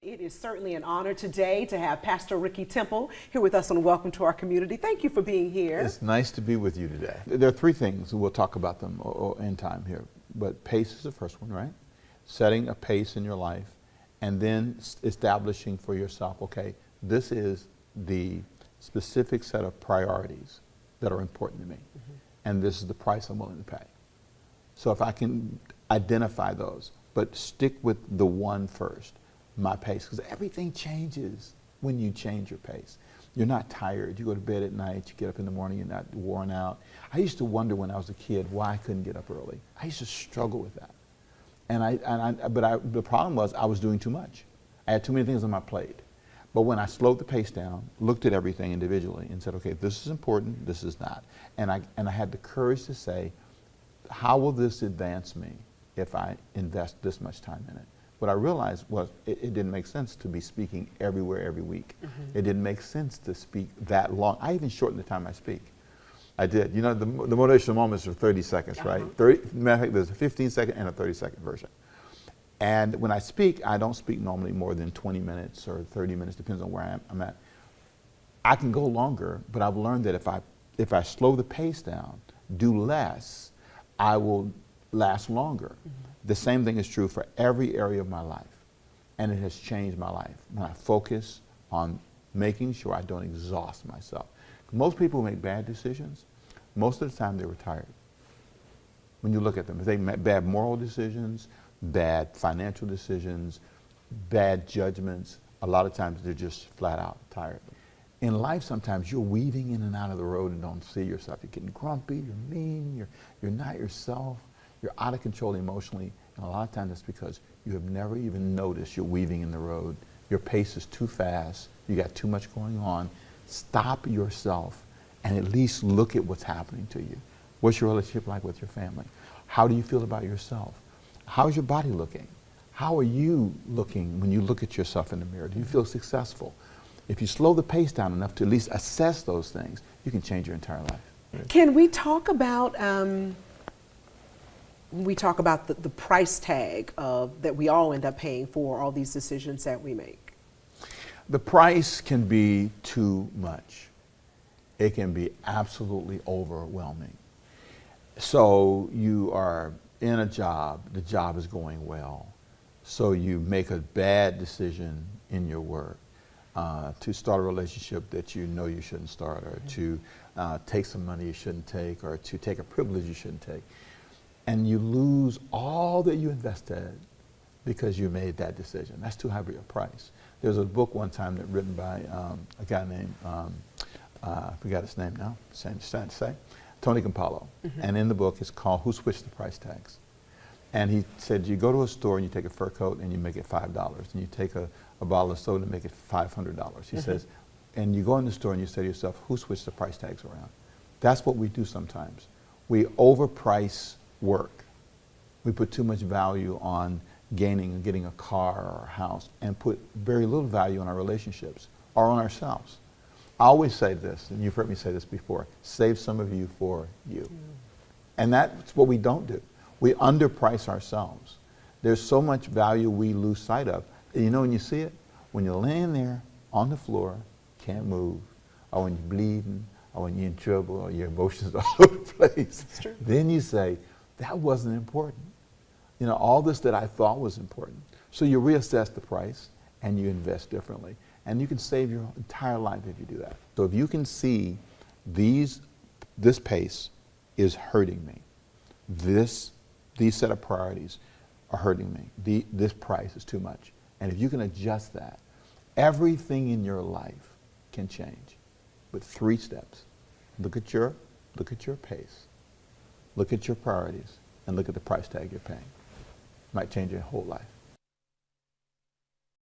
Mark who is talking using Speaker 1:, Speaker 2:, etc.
Speaker 1: It is certainly an honor today to have Pastor Ricky Temple here with us on Welcome to Our Community. Thank you for being here.
Speaker 2: It's nice to be with you today. There are three things, we'll talk about them in time here, but pace is the first one, right? Setting a pace in your life and then establishing for yourself, okay, this is the specific set of priorities that are important to me, and this is the price I'm willing to pay. So if I can identify those, but stick with the one first, my pace, because everything changes when you change your pace. You're not tired. You go to bed at night, you get up in the morning, you're not worn out. I used to wonder when I was a kid why I couldn't get up early. I used to struggle with that. But the problem was I was doing too much. I had too many things on my plate. But when I slowed the pace down, looked at everything individually and said, okay, this is important, this is not. And I had the courage to say, how will this advance me if I invest this much time in it? What I realized was it didn't make sense to be speaking everywhere every week. It didn't make sense to speak that long. I even shortened the time I speak. I did. You know, the motivational moments are 30 seconds, right? Matter of fact, there's a 15-second and a 30-second version. And when I speak, I don't speak normally more than 20 minutes or 30 minutes, depends on where I'm at. I can go longer, but I've learned that if I slow the pace down, do less, I will last longer. The same thing is true for every area of my life, and it has changed my life. When I focus on making sure I don't exhaust myself. Most people who make bad decisions, most of the time they're retired. When you look at them, if they make bad moral decisions, bad financial decisions, bad judgments, a lot of times they're just flat out tired. In life, sometimes you're weaving in and out of the road and don't see yourself. You're getting grumpy, you're mean, you're not yourself. You're out of control emotionally, and a lot of times it's because you have never even noticed you're weaving in the road. Your pace is too fast. You got too much going on. Stop yourself and at least look at what's happening to you. What's your relationship like with your family? How do you feel about yourself? How's your body looking? How are you looking when you look at yourself in the mirror? Do you feel successful? If you slow the pace down enough to at least assess those things, you can change your entire life.
Speaker 1: Can we talk about the price tag that we all end up paying for all these decisions that we make?
Speaker 2: The price can be too much. It can be absolutely overwhelming. So you are in a job, the job is going well. So you make a bad decision in your work to start a relationship that you know you shouldn't start, or to take some money you shouldn't take, or to take a privilege you shouldn't take. And you lose all that you invested because you made that decision. That's too high of a price. There's a book one time that written by a guy named, I forgot his name now, sad to say, Tony Campolo. And in the book it's called Who Switched the Price Tags? And he said you go to a store and you take a fur coat and you make it $5, and you take a bottle of soda and make it $500. He says, and you go in the store and you say to yourself, who switched the price tags around? That's what we do sometimes. We overprice work. We put too much value on gaining and getting a car or a house, and put very little value on our relationships or on ourselves. I always say this, and you've heard me say this before, save some of you for you. And that's what we don't do. We underprice ourselves. There's so much value we lose sight of. And you know when you see it? When you're laying there on the floor, can't move, or when you're bleeding, or when you're in trouble, or your emotions are all over the place. Then you say, that wasn't important. You know, all this that I thought was important. So you reassess the price and you invest differently. And you can save your entire life if you do that. So if you can see this pace is hurting me, these set of priorities are hurting me, this price is too much. And if you can adjust that, everything in your life can change with 3 steps. Look at your pace. Look at your priorities, and look at the price tag you're paying. Might change your whole life.